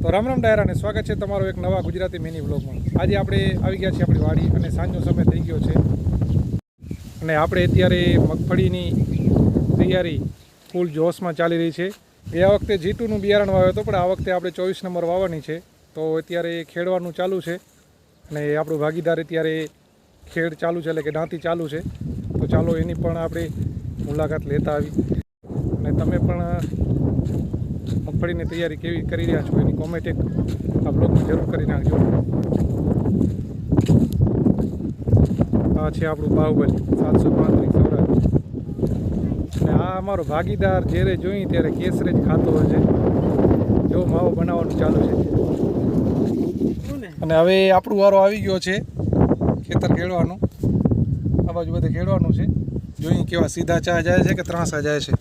તો રામ રામ ડાયરા ને સ્વાગત છે તમારો એક નવા ગુજરાતી મિની વ્લોગમાં। આજે આપણે આવી ગયા છીએ આપણી વાડી અને સાંજનો સમય થઈ ગયો છે અને આપણે અત્યારે મગફળીની તૈયારી ફૂલ જોશમાં ચાલી રહી છે। ગયા વખતે જીતુનું બિયારણ વાવ્યો હતો, પણ આ વખતે આપણે 24 નંબર વાવવાની છે। તો અત્યારે ખેડવાનું ચાલુ છે અને આપણું ભાગીદાર અત્યારે ખેડ ચાલુ છે, એટલે કે દાંતી ચાલુ છે। તો ચાલો એની પણ આપણે મુલાકાત લેતા આવી અને તમે પણ મગફળીની તૈયારી કેવી કરી રહ્યા છો એની કોમેન્ટ એક આ બ્લોગમાં જરૂર કરી નાખજો। આ છે આપણું બાહુબલી 735 સૌરાષ્ટ્ર અને આ અમારો ભાગીદાર જ્યારે જોઈ ત્યારે કેસરે જ ખાતો હોય છે। જો માવો બનાવવાનું ચાલુ છે અને હવે આપણું વારો આવી ગયો છે ખેતર ખેડવાનું। આ બાજુ બધે ખેડવાનું છે। જોઈએ કેવા સીધા ચા જાય છે કે ત્રાંસા જાય છે।